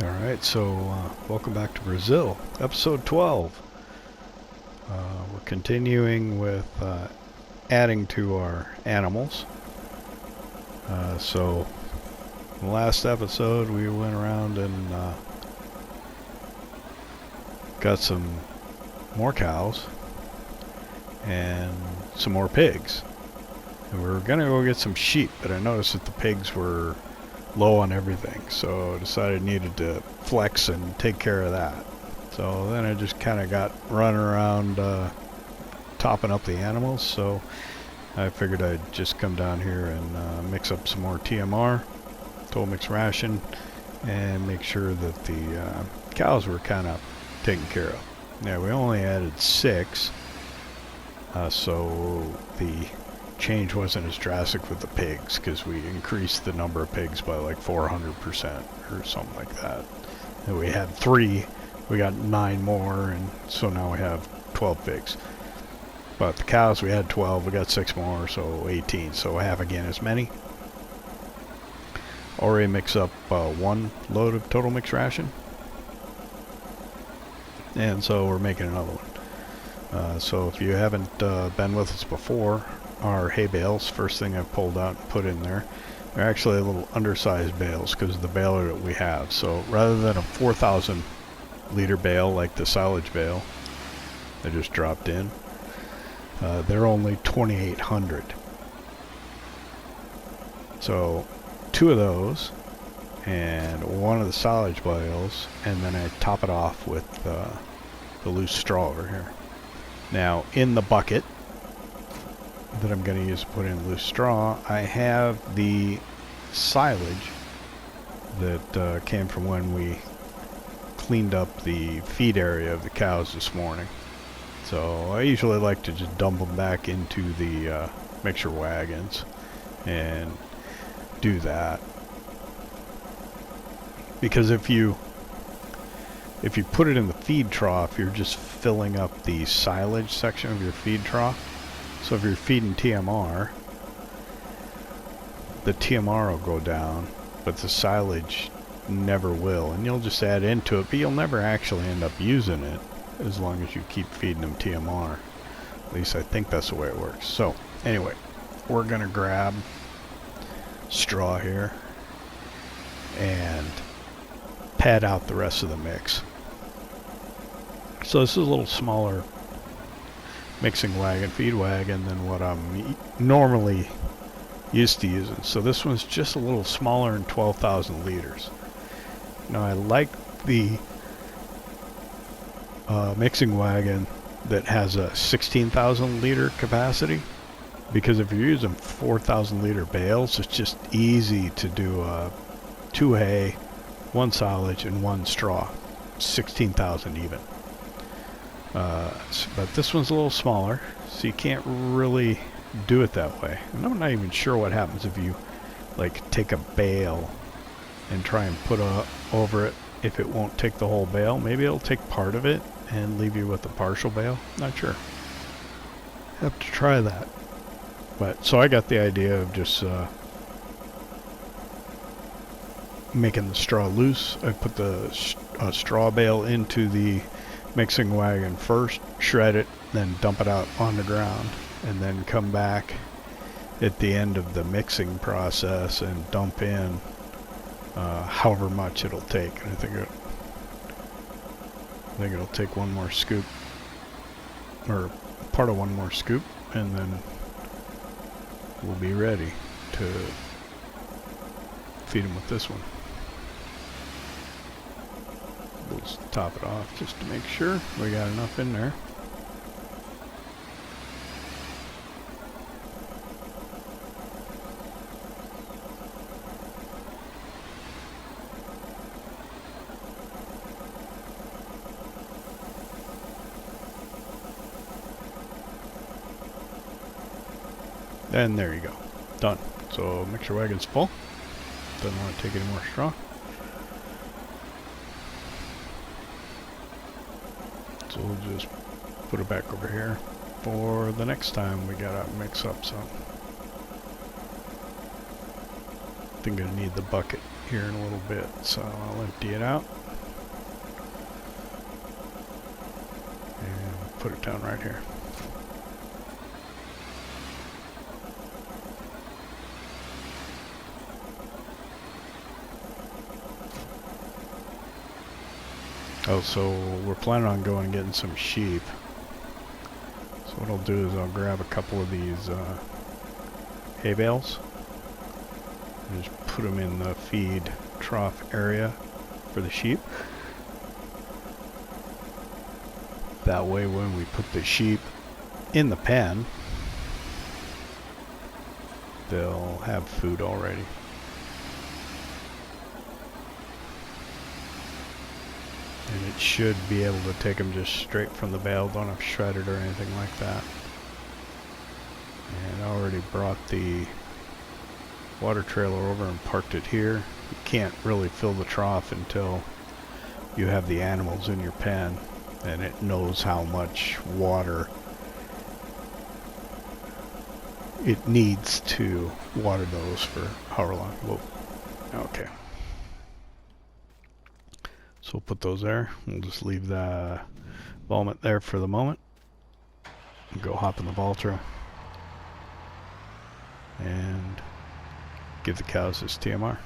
Alright, so welcome back to Brazil, episode 12. We're continuing with adding to our animals. So, in the last episode we went around and got some more cows and some more pigs. And we were going to go get some sheep, but I noticed that the pigs were low on everything, so I decided I needed to flex and take care of that. So then I just kind of got running around topping up the animals, so I figured I'd just come down here and mix up some more TMR, total mix ration, and make sure that the cows were kind of taken care of. Now we only added 6, so the change wasn't as drastic with the pigs, because we increased the number of pigs by like 400% or something like that. And we had 3, we got 9 more, and so now we have 12 pigs. But the cows, we had 12, we got 6 more, so 18, so half again as many. Already mix up 1 load of total mix ration, and so we're making another one. So if you haven't been with us before, our hay bales, first thing I pulled out and put in there, they're actually a little undersized bales because of the baler that we have. So rather than a 4,000 liter bale like the silage bale I just dropped in, they're only 2,800. So 2 of those and 1 of the silage bales, and then I top it off with the loose straw over here. Now in the bucket that I'm going to use to put in loose straw, I have the silage that came from when we cleaned up the feed area of the cows this morning. So I usually like to just dump them back into the mixer wagons and do that, because if you put it in the feed trough, you're just filling up the silage section of your feed trough. So if you're feeding TMR, the TMR will go down, but the silage never will. And you'll just add into it, but you'll never actually end up using it as long as you keep feeding them TMR. At least I think that's the way it works. So anyway, we're going to grab straw here and pad out the rest of the mix. So this is a little smaller mixing wagon, feed wagon, than what I'm normally used to using. So this one's just a little smaller than 12,000 liters. Now I like the mixing wagon that has a 16,000 liter capacity, because if you're using 4,000 liter bales, it's just easy to do 2 hay, 1 silage, and 1 straw. 16,000 even. But this one's a little smaller, so you can't really do it that way. And I'm not even sure what happens if you like take a bale and try and put over it, if it won't take the whole bale. Maybe it'll take part of it and leave you with a partial bale. Not sure. Have to try that. But so I got the idea of just making the straw loose. I put the straw bale into the mixing wagon first, shred it, then dump it out on the ground, and then come back at the end of the mixing process and dump in however much it'll take. And I think it'll take 1 more scoop, or part of 1 more scoop, and then we'll be ready to feed them with this one. We'll just top it off just to make sure we got enough in there. And there you go. Done. So mixer wagon's full. Doesn't want to take any more straw. So we'll just put it back over here for the next time we gotta mix up some. I think I'm gonna need the bucket here in a little bit, so I'll empty it out and put it down right here. Oh, so we're planning on going and getting some sheep. So what I'll do is I'll grab a couple of these hay bales and just put them in the feed trough area for the sheep. That way when we put the sheep in the pen, they'll have food already. And it should be able to take them just straight from the bale, don't have shredded or anything like that. And I already brought the water trailer over and parked it here. You can't really fill the trough until you have the animals in your pen and it knows how much water it needs to water those for however long. Whoa. Okay. So we'll put those there. We'll just leave the vomit there for the moment. Go hop in the Valtra and give the cows this TMR.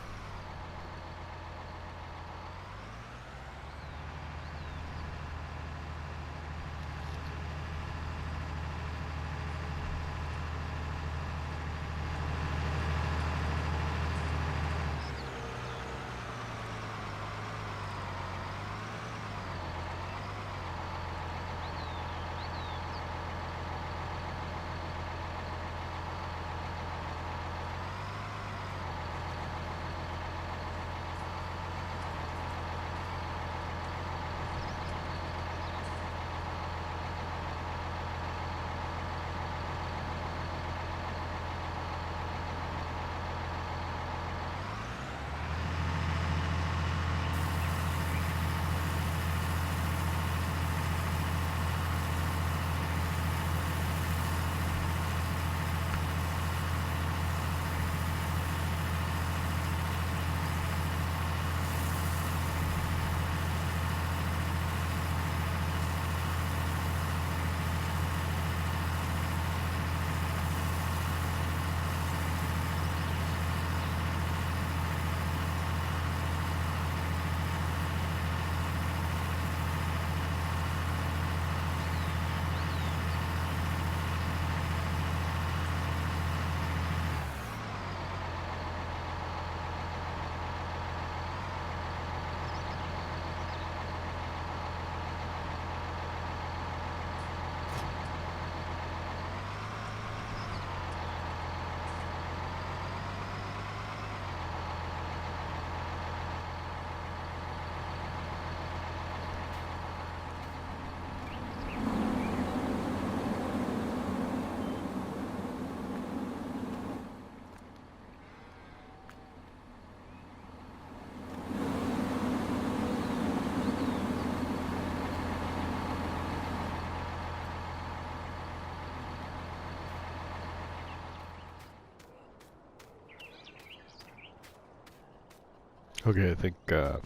Okay, I think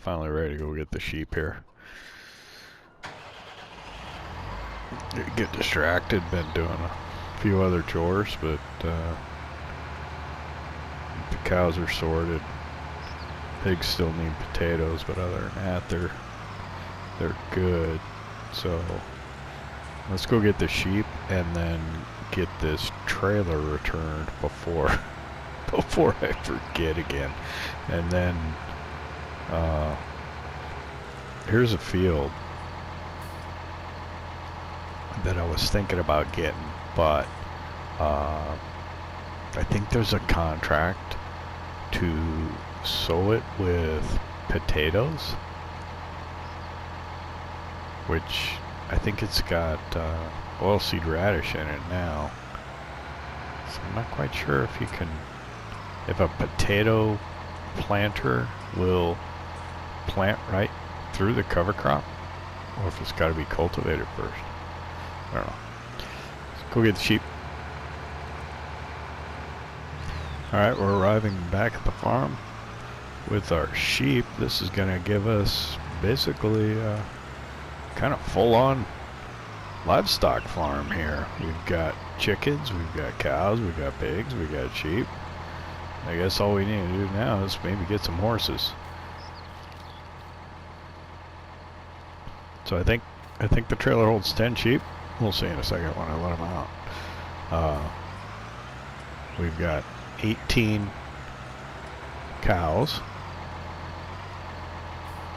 finally ready to go get the sheep here. Get distracted, been doing a few other chores, but the cows are sorted. Pigs still need potatoes, but other than that, they're good. So let's go get the sheep and then get this trailer returned before I forget again. And then here's a field that I was thinking about getting, but I think there's a contract to sow it with potatoes, which I think it's got oilseed radish in it now. So I'm not quite sure if you can, if a potato planter will plant right through the cover crop, or if it's got to be cultivated first. I don't know. Let's go get the sheep. Alright, we're arriving back at the farm with our sheep. This is going to give us basically kind of full-on livestock farm here. We've got chickens, we've got cows, we've got pigs, we've got sheep. I guess all we need to do now is maybe get some horses. So I think the trailer holds 10 sheep. We'll see in a second when I let them out. We've got 18 cows,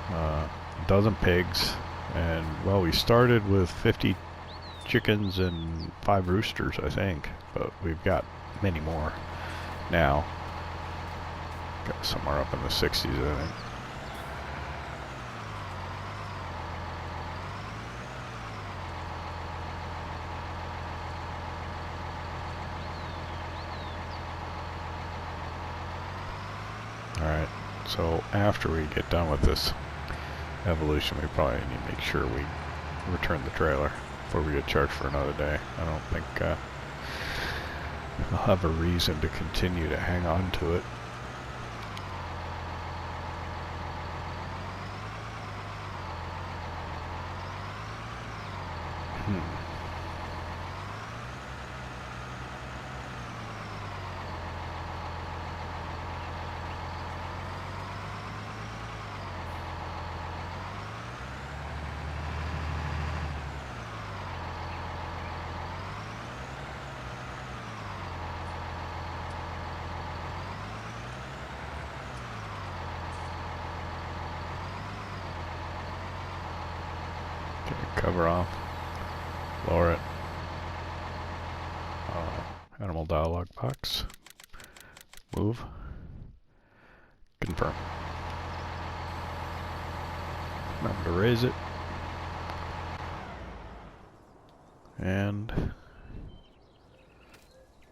a dozen pigs, and well, we started with 50 chickens and 5 roosters, I think, but we've got many more now. Got somewhere up in the 60s, I think. Alright, so after we get done with this evolution, we probably need to make sure we return the trailer before we get charged for another day. I don't think I'll have a reason to continue to hang on to it. Cover off, lower it, animal dialog box, move, confirm. Remember to raise it, and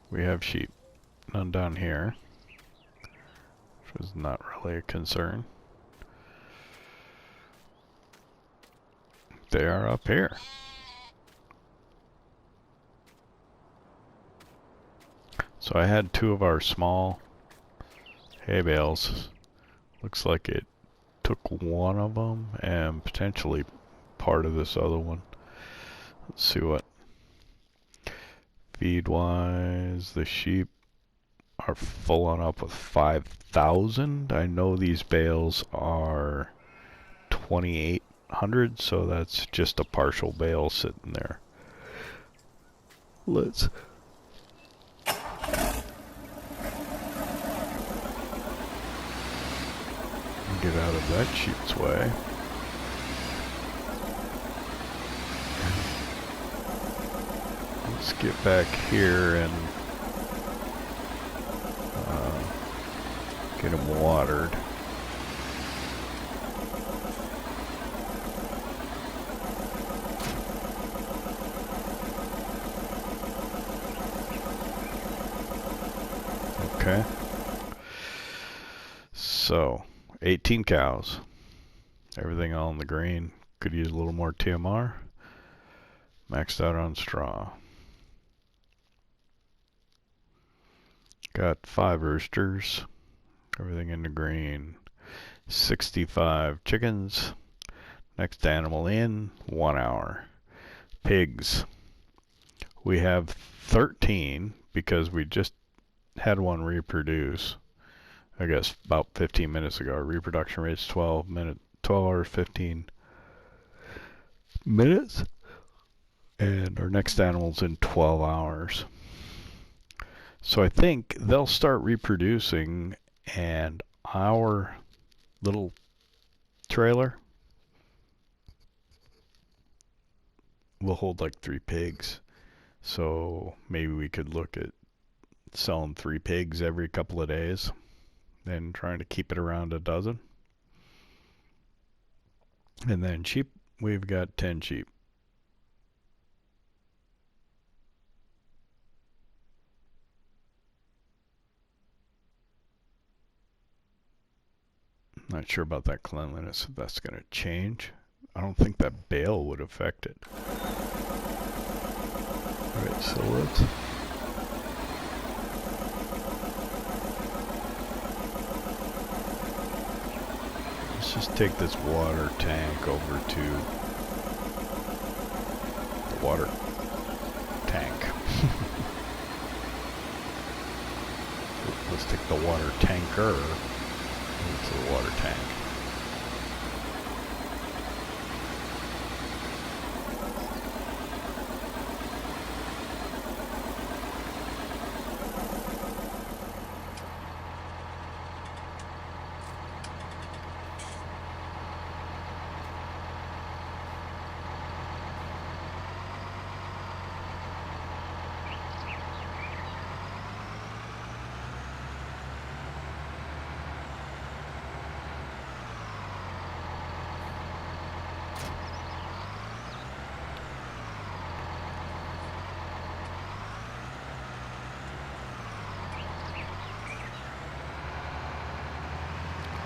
we have sheep. None down here, which is not really a concern. They are up here. So I had 2 of our small hay bales. Looks like it took one of them and potentially part of this other one. Let's see what feed wise the sheep are full on up with 5,000. I know these bales are 2,800, so that's just a partial bale sitting there. Let's get out of that sheep's way. Let's get back here and get them watered. Okay. So, 18 cows. Everything all in the green. Could use a little more TMR. Maxed out on straw. Got 5 roosters. Everything in the green. 65 chickens. Next animal in, 1 hour. Pigs. We have 13 because we just had one reproduce. I guess about 15 minutes ago. Our reproduction rate's 12 hours 15 minutes. And our next animal's in 12 hours. So I think they'll start reproducing, and our little trailer will hold like 3 pigs. So maybe we could look at selling 3 pigs every couple of days and trying to keep it around a dozen. And then sheep, we've got 10 sheep. Not sure about that cleanliness, if that's going to change. I don't think that bale would affect it. Alright, so let's let's just take this water tank over to the water tank. Let's take the water tanker to the water tank.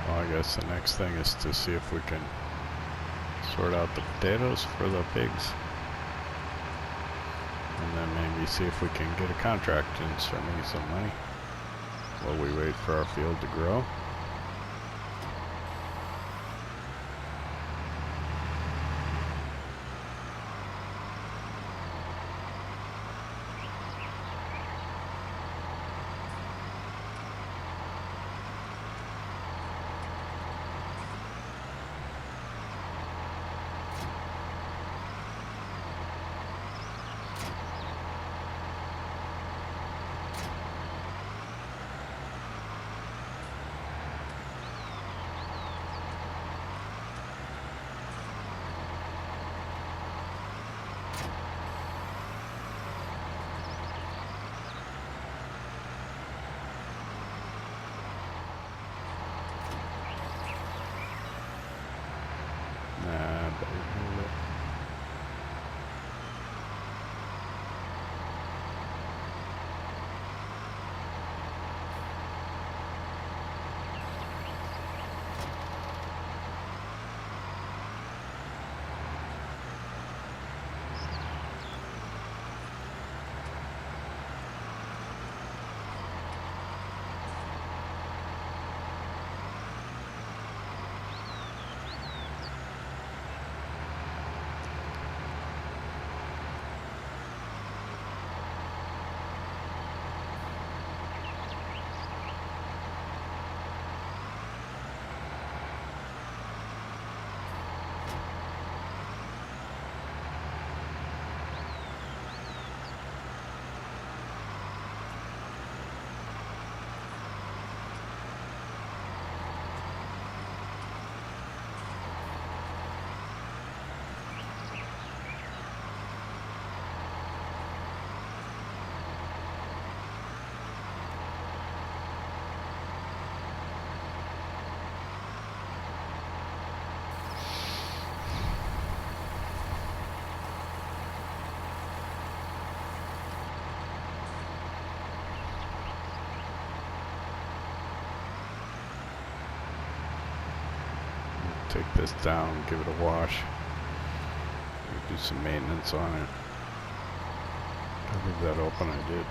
I guess the next thing is to see if we can sort out the potatoes for the pigs. And then maybe see if we can get a contract and start making some money while we wait for our field to grow. Take this down, give it a wash, do some maintenance on it. I leave that open, I did.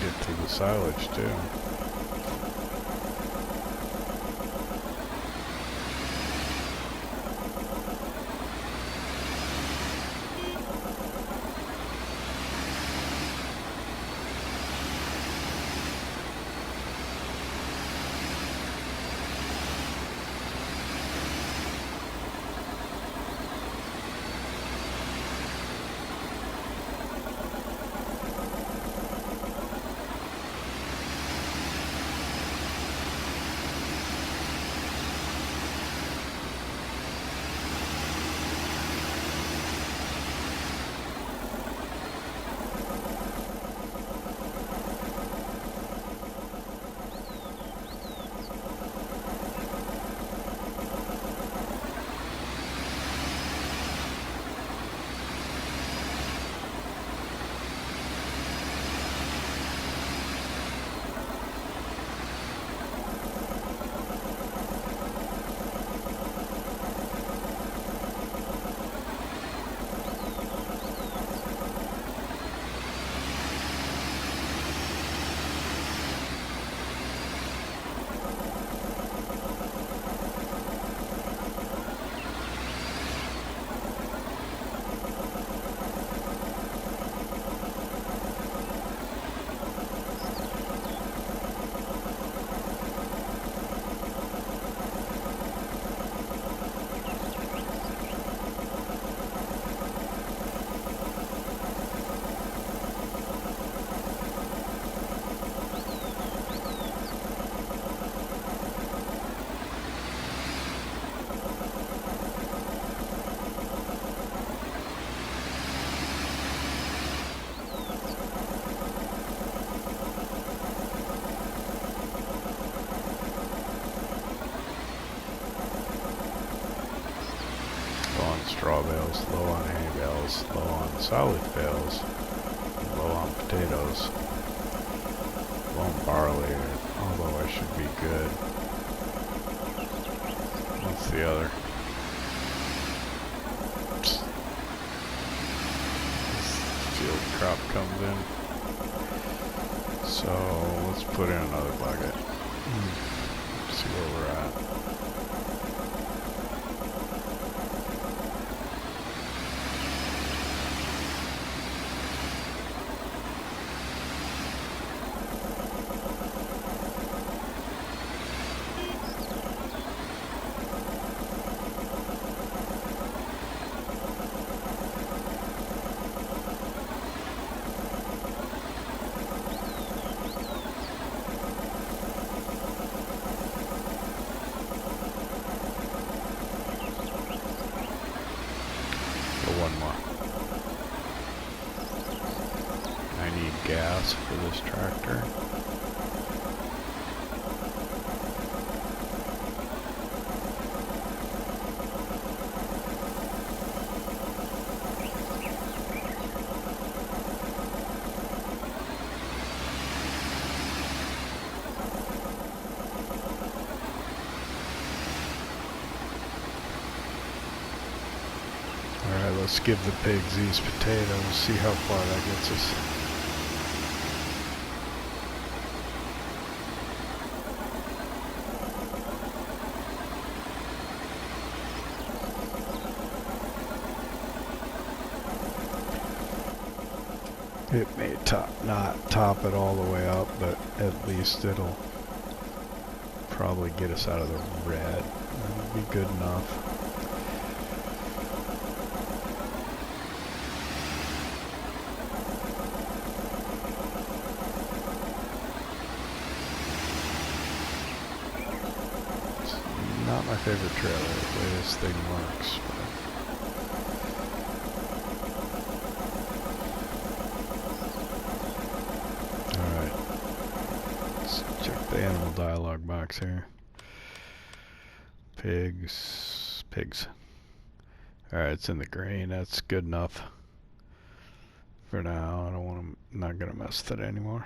get to the silage too. Straw bales, low on hay bales, low on silage bales, low on potatoes, low on barley, although I should be good. What's the other? This field crop comes in. So let's put in another bucket. See where we're at. One more. I need gas for this tractor. Alright, let's give the pigs these potatoes, see how far that gets us. It may not top it all the way up, but at least it'll probably get us out of the red. That'll be good enough. Not my favorite trailer, the way this thing works. Alright. Let's check the animal dialogue box here. Pigs. Pigs. Alright, it's in the grain. That's good enough. For now, I don't want to, I'm not going to mess with it anymore.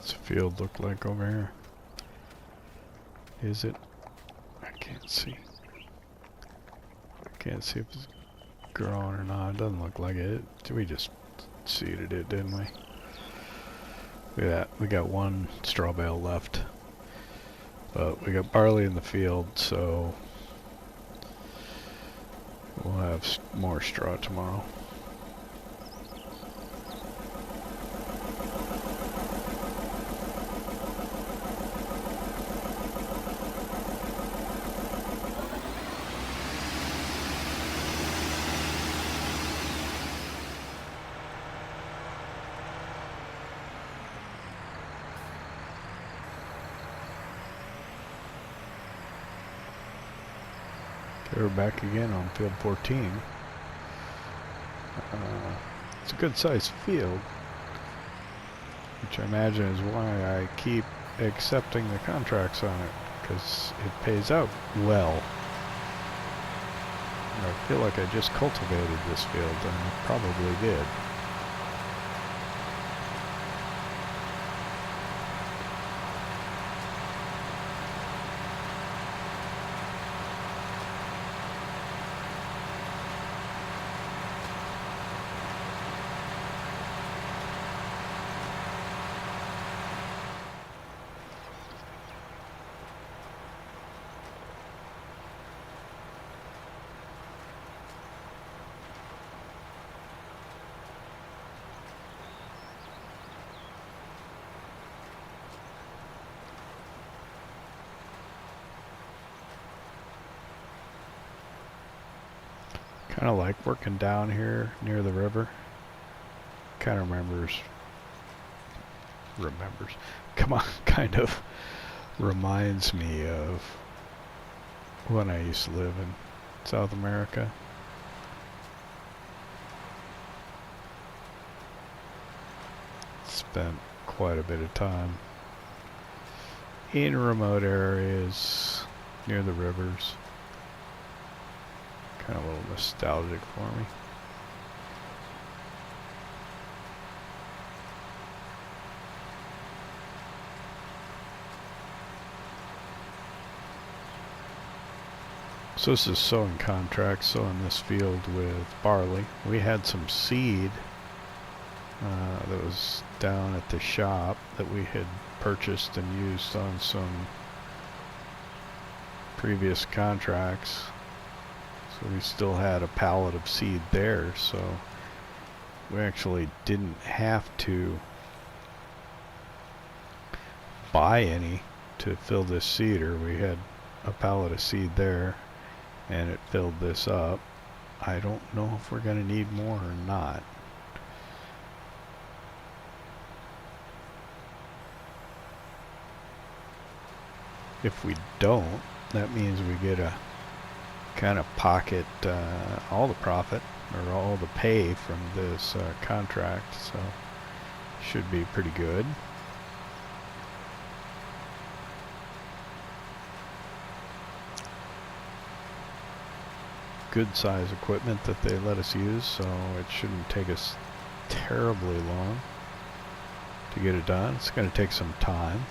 What's the field look like over here? Is it? I can't see. I can't see if it's growing or not. It doesn't look like it. We just seeded it, didn't we? Look at that. We got one straw bale left. But we got barley in the field, so we'll have more straw tomorrow. Okay, we're back again on field 14. It's a good sized field, which I imagine is why I keep accepting the contracts on it, because it pays out well. And I feel like I just cultivated this field, and I probably did. Kind of like working down here near the river. Kind of kind of reminds me of when I used to live in South America. Spent quite a bit of time in remote areas near the rivers. Kind of a little nostalgic for me. So this is sowing contract, sowing this field with barley. We had some seed that was down at the shop that we had purchased and used on some previous contracts. So we still had a pallet of seed there, so we actually didn't have to buy any to fill this seeder. We had a pallet of seed there, and it filled this up. I don't know if we're going to need more or not. If we don't, that means we get a kind of pocket all the profit or all the pay from this contract, so should be pretty good. Good size equipment that they let us use, so it shouldn't take us terribly long to get it done. It's going to take some time.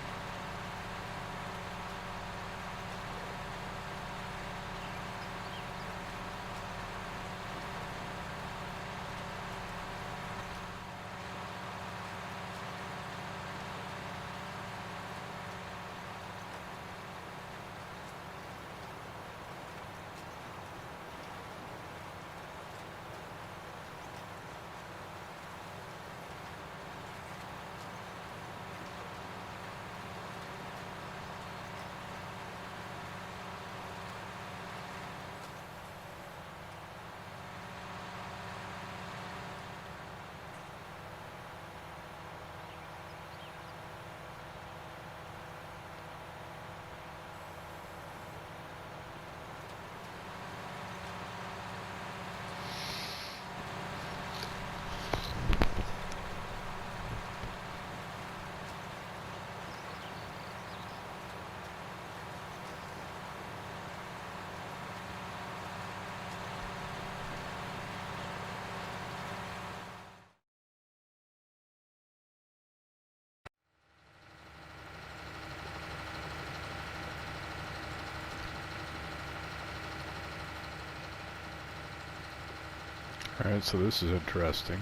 Alright, so this is interesting.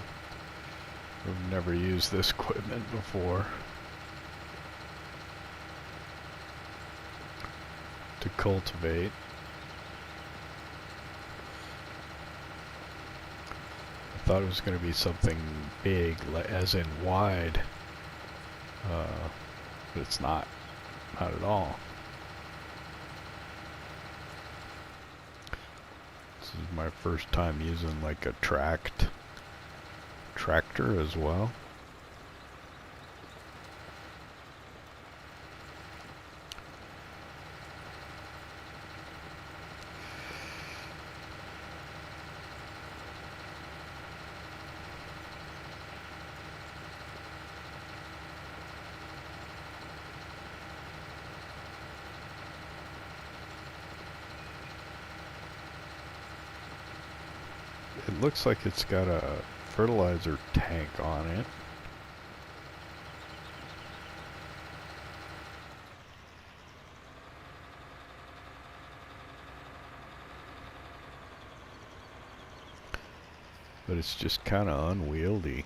We've never used this equipment before. To cultivate. I thought it was going to be something big, as in wide. But it's not. Not at all. This is my first time using like a tractor as well. It looks like it's got a fertilizer tank on it. But it's just kind of unwieldy.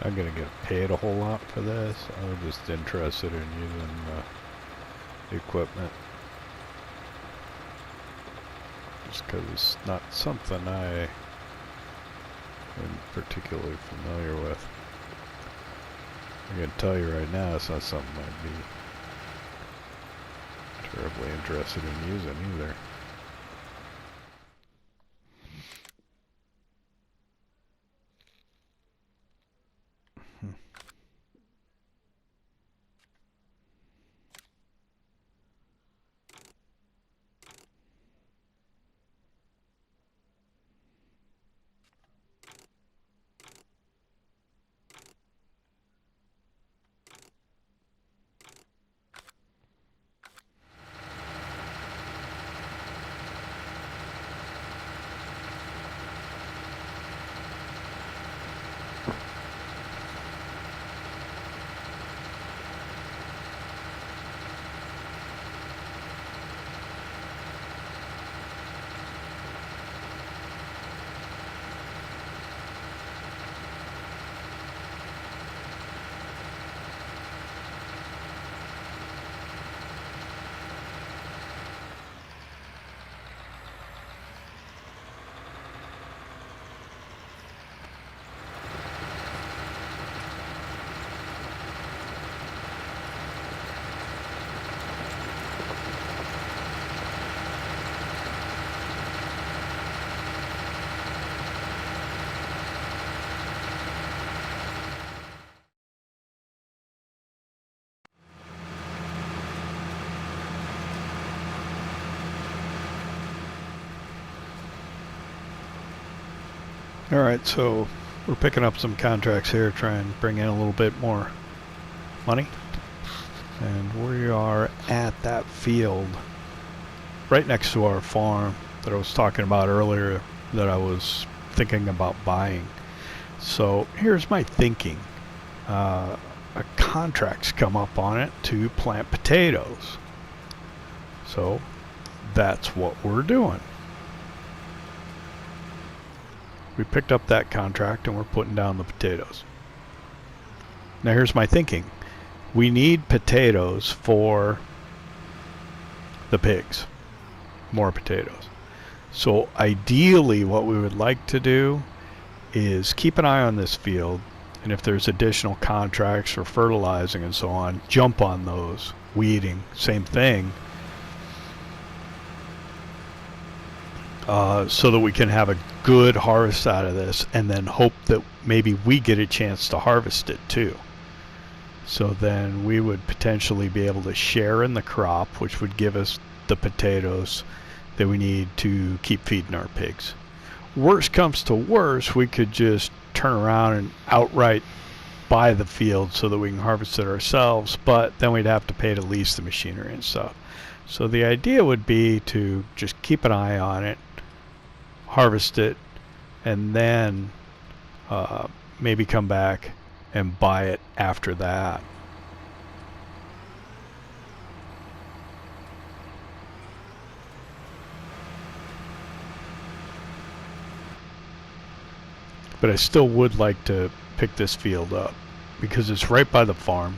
I'm gonna get paid a whole lot for this. I'm just interested in using the equipment. Just because it's not something I am particularly familiar with. I can tell you right now, it's not something I'd be terribly interested in using either. Alright, so we're picking up some contracts here, trying to bring in a little bit more money. And we are at that field right next to our farm that I was talking about earlier that I was thinking about buying. So here's my thinking. A contract's come up on it to plant potatoes. So that's what we're doing. We picked up that contract and we're putting down the potatoes. Now here's my thinking. We need potatoes for the pigs. More potatoes. So ideally what we would like to do is keep an eye on this field And if there's additional contracts for fertilizing and so on, jump on those. Weeding, same thing. So that we can have a good harvest out of this, and then hope that maybe we get a chance to harvest it too. So then we would potentially be able to share in the crop, which would give us the potatoes that we need to keep feeding our pigs. Worst comes to worst, we could just turn around and outright buy the field so that we can harvest it ourselves, but then we'd have to pay to lease the machinery and stuff. So the idea would be to just keep an eye on it, harvest it, and then maybe come back and buy it after that. But I still would like to pick this field up because it's right by the farm.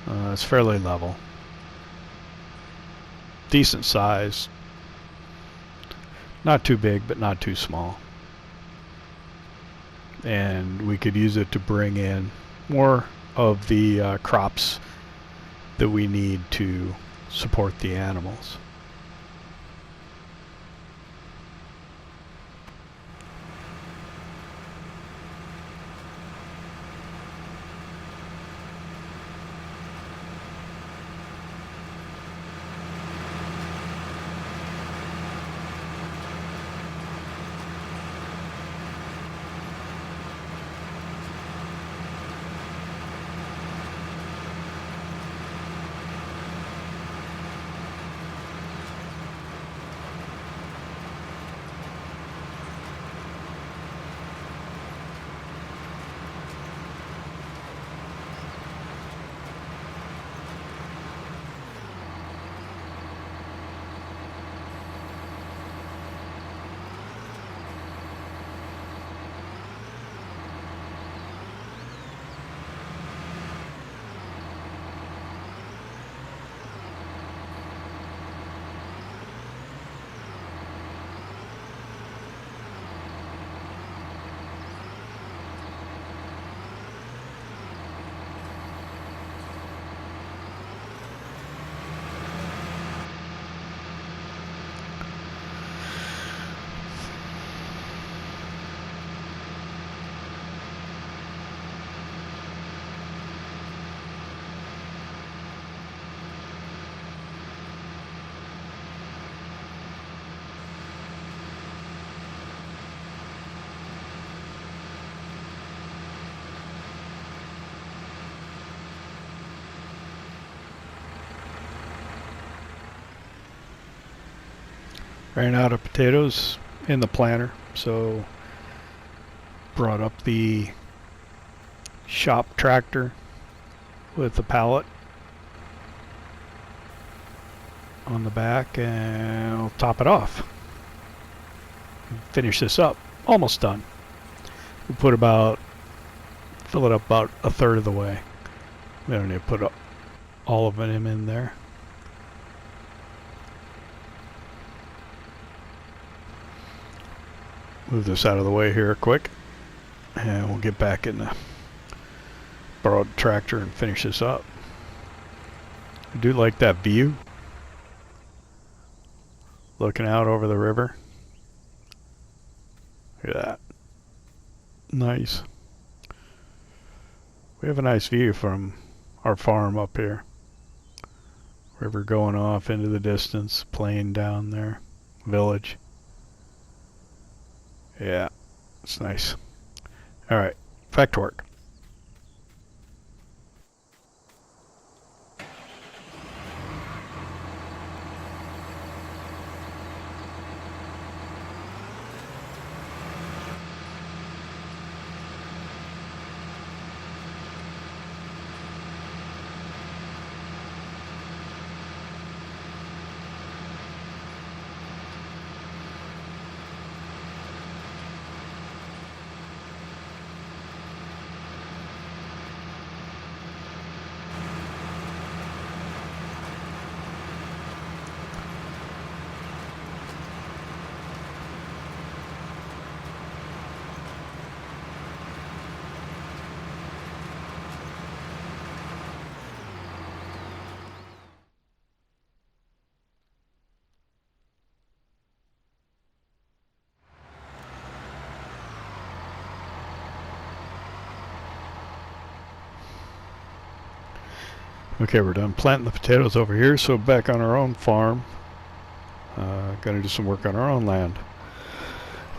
It's fairly level. Decent size. Not too big, but not too small. And we could use it to bring in more of the crops that we need to support the animals. Ran out of potatoes in the planter, so brought up the shop tractor with the pallet on the back, and I'll top it off. Finish this up. Almost done. We put fill it up about a third of the way. We don't need to put up all of them in there. Move this out of the way here quick, and we'll get back in the borrowed tractor and finish this up. I do like that view, looking out over the river. Look at that. Nice. We have a nice view from our farm up here. River going off into the distance, plain down there, village. Yeah, it's nice. All right, back to work. Okay, we're done planting the potatoes over here, so back on our own farm. Gonna do some work on our own land.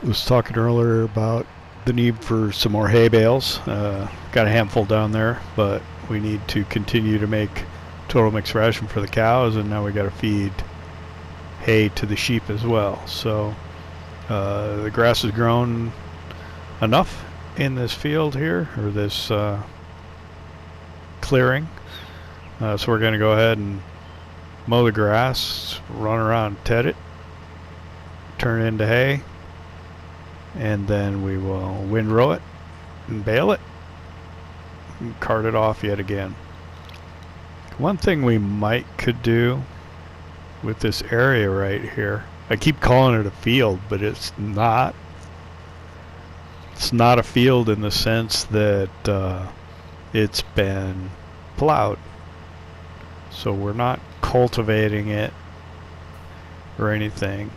I was talking earlier about the need for some more hay bales. Got a handful down there, but we need to continue to make total mixed ration for the cows, and now we got to feed hay to the sheep as well. So the grass has grown enough in this field here, or this clearing. So we're going to go ahead and mow the grass, run around, ted it, turn it into hay, and then we will windrow it and bale it and cart it off yet again. One thing we could do with this area right here, I keep calling it a field, but it's not. It's not a field in the sense that it's been plowed. So we're not cultivating it or anything,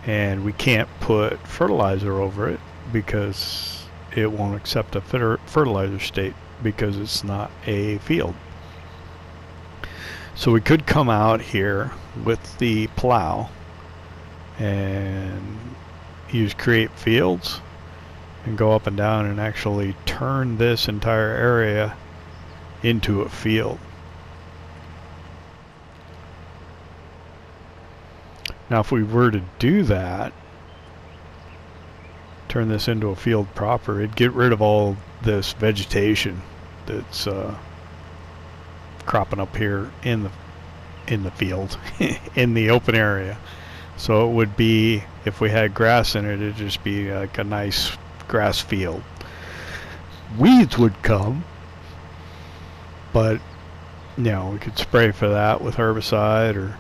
and we can't put fertilizer over it because it won't accept a fertilizer state because it's not a field. So we could come out here with the plow and use create fields and go up and down and actually turn this entire area into a field. Now if we were to do that, turn this into a field proper, it'd get rid of all this vegetation that's cropping up here in the field, in the open area. So it would be, if we had grass in it, it'd just be like a nice grass field. Weeds would come, but you know, we could spray for that with herbicide, or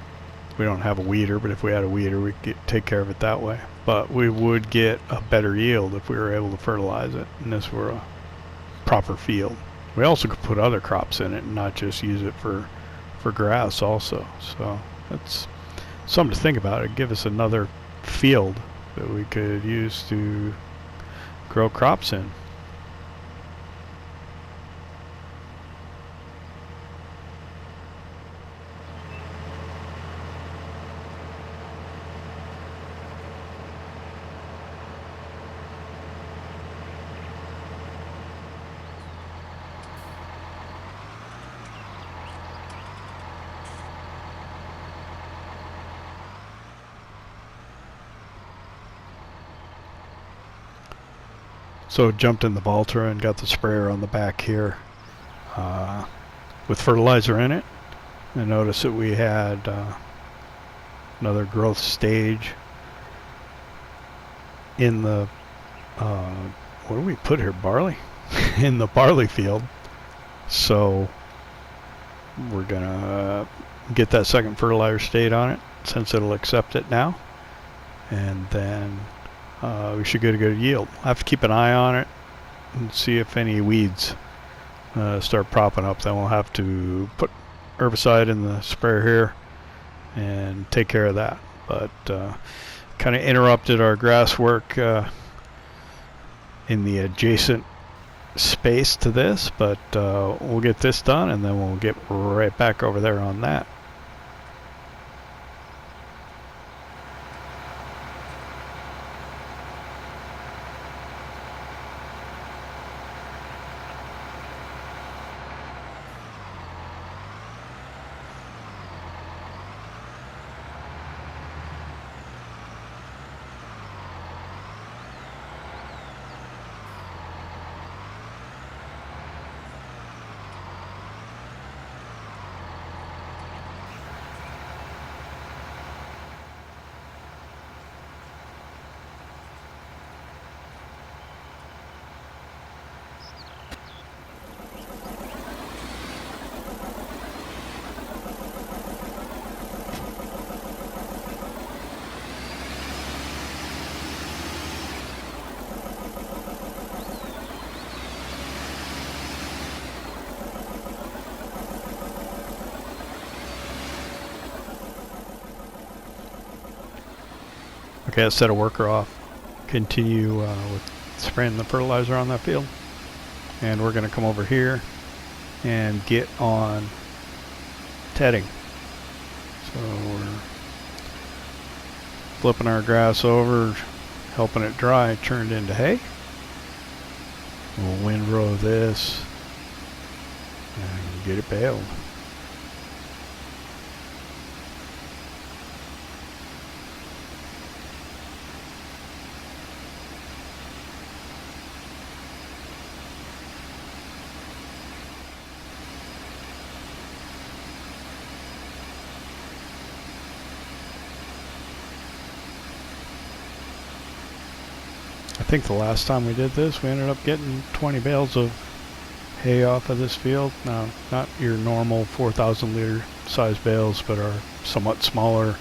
we don't have a weeder, but if we had a weeder, we could take care of it that way. But we would get a better yield if we were able to fertilize it, and this were a proper field. We also could put other crops in it and not just use it for grass also. So that's something to think about. It'd give us another field that we could use to grow crops in. So jumped in the Valtra and got the sprayer on the back here with fertilizer in it. And notice that we had another growth stage in the what do we put here, barley? In the barley field. So we're gonna get that second fertilizer state on it since it'll accept it now, and then we should get a good yield. I'll have to keep an eye on it and see if any weeds start propping up. Then we'll have to put herbicide in the sprayer here and take care of that. But kind of interrupted our grass work in the adjacent space to this, but we'll get this done and then we'll get right back over there on that. Okay, let's set a worker off. Continue with spraying the fertilizer on that field. And we're going to come over here and get on tedding. So we're flipping our grass over, helping it dry, turned into hay. We'll windrow this and get it baled. I think the last time we did this, we ended up getting 20 bales of hay off of this field. Now, not your normal 4,000 liter size bales, but our somewhat smaller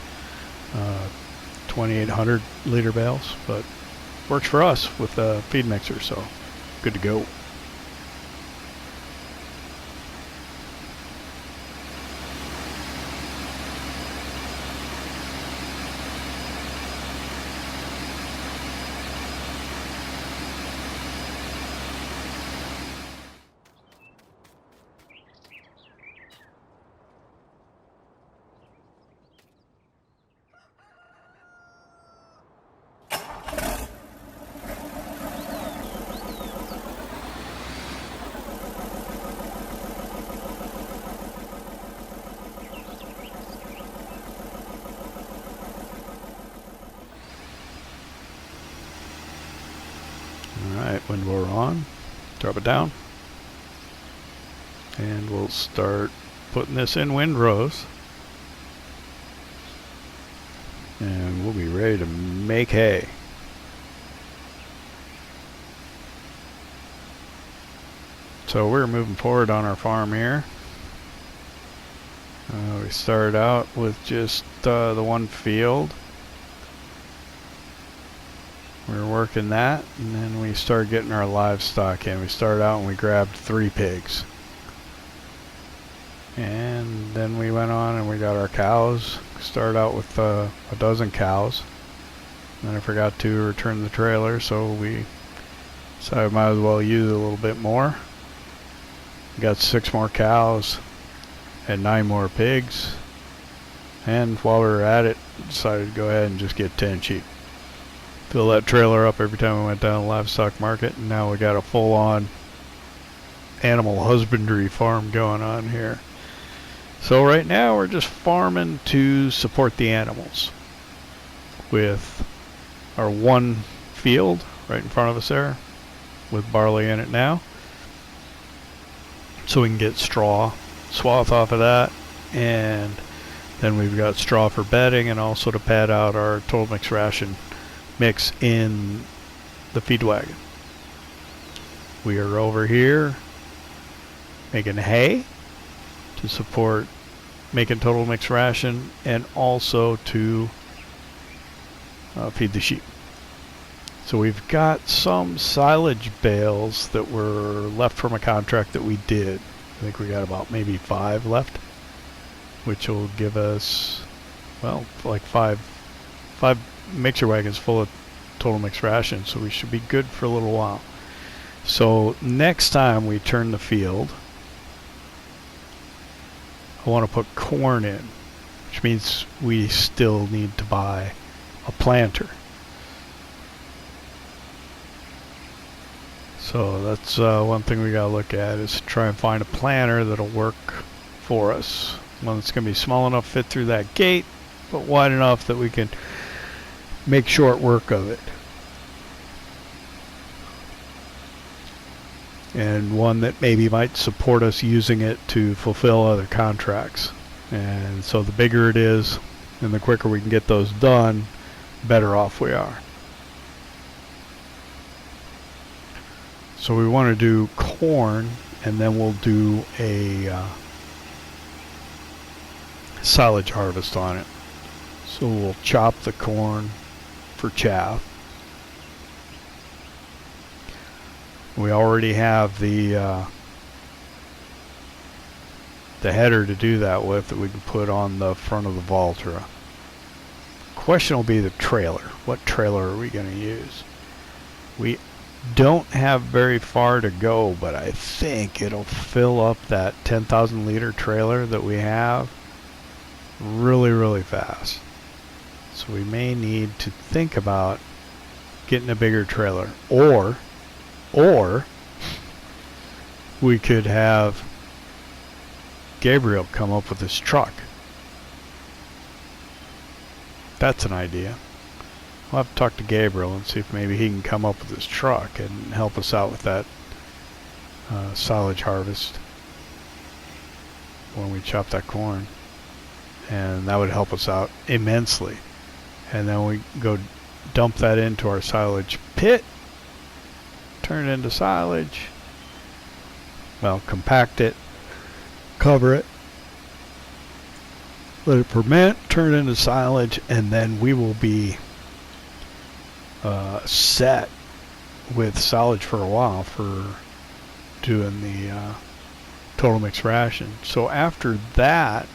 2,800 liter bales. But works for us with the feed mixer, so good to go. Alright, windrower on, drop it down, and we'll start putting this in windrows, and we'll be ready to make hay. So we're moving forward on our farm here. We started out with just the one field. We were working that, and then we started getting our livestock in. We started out and we grabbed 3 pigs. And then we went on and we got our cows. Started out with a dozen cows. Then I forgot to return the trailer, so we decided I might as well use it a little bit more. Got 6 more cows and 9 more pigs. And while we were at it, decided to go ahead and just get 10 sheep. Fill that trailer up every time we went down to the livestock market, and now we got a full-on animal husbandry farm going on here. So right now we're just farming to support the animals with our one field right in front of us there with barley in it now, so we can get straw swath off of that, and then we've got straw for bedding and also to pad out our total mixed ration mix in the feed wagon. We are over here making hay to support making total mixed ration and also to feed the sheep. So we've got some silage bales that were left from a contract that we did. I think we got about maybe 5 left, which will give us, well, like five mixer wagons full of total mixed ration, so we should be good for a little while. So next time we turn the field, I want to put corn in, which means we still need to buy a planter. So that's one thing we gotta look at, is try and find a planter that'll work for us. One that's gonna be small enough to fit through that gate, but wide enough that we can make short work of it. And one that maybe might support us using it to fulfill other contracts. And so the bigger it is and the quicker we can get those done, better off we are. So we want to do corn, and then we'll do a silage harvest on it. So we'll chop the corn for chaff. We already have the header to do that with, that we can put on the front of the Valtra. Question will be the trailer. What trailer are we going to use? We don't have very far to go, but I think it'll fill up that 10,000 liter trailer that we have really, really fast. So we may need to think about getting a bigger trailer, or we could have Gabriel come up with his truck. That's an idea. We'll have to talk to Gabriel and see if maybe he can come up with his truck and help us out with that silage harvest when we chop that corn. And that would help us out immensely. And then we go dump that into our silage pit, turn it into silage, well, compact it, cover it, let it ferment, turn it into silage, and then we will be set with silage for a while for doing the total mixed ration. So after that,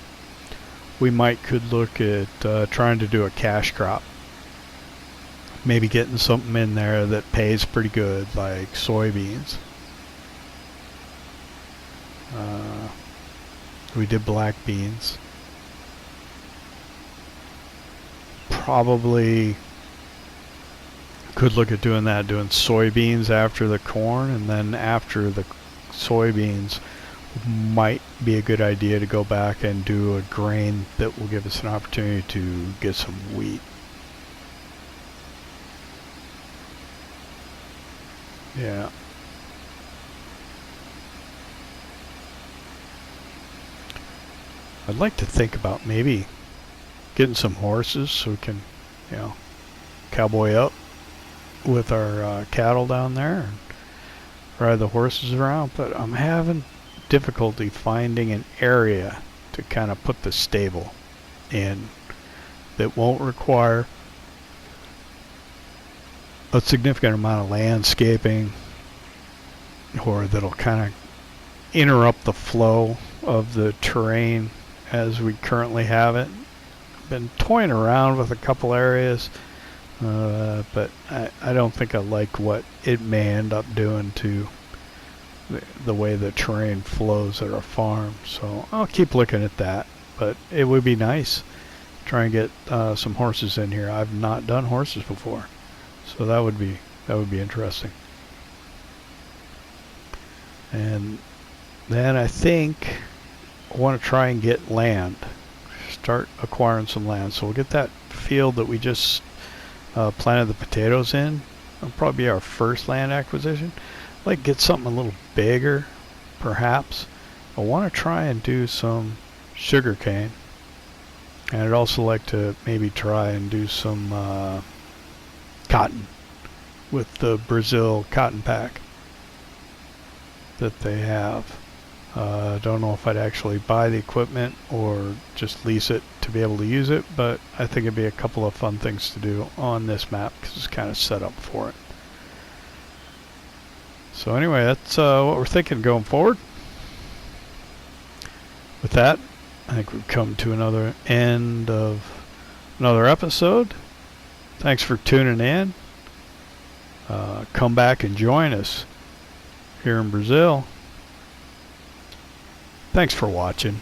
we could look at trying to do a cash crop. Maybe getting something in there that pays pretty good, like soybeans. We did black beans. Probably could look at doing that, doing soybeans after the corn, and then after the soybeans might be a good idea to go back and do a grain that will give us an opportunity to get some wheat. Yeah. I'd like to think about maybe getting some horses so we can, you know, cowboy up with our cattle down there and ride the horses around, but I'm having difficulty finding an area to kind of put the stable in that won't require a significant amount of landscaping, or that'll kind of interrupt the flow of the terrain as we currently have it. Been toying around with a couple areas, but I don't think I like what it may end up doing to the way the terrain flows at our farm. So I'll keep looking at that, but it would be nice to try and get some horses in here. I've not done horses before, so that would be interesting. And then I think I want to try and get land, start acquiring some land. So we'll get that field that we just planted the potatoes in. That'll probably be our first land acquisition. I'd like to get something a little bigger, perhaps. I want to try and do some sugar cane, and I'd also like to maybe try and do some cotton with the Brazil cotton pack that they have. Don't know if I'd actually buy the equipment or just lease it to be able to use it, but I think it'd be a couple of fun things to do on this map because it's kind of set up for it. So anyway, that's what we're thinking going forward. With that, I think we've come to another end of another episode. Thanks for tuning in. Come back and join us here in Brazil. Thanks for watching.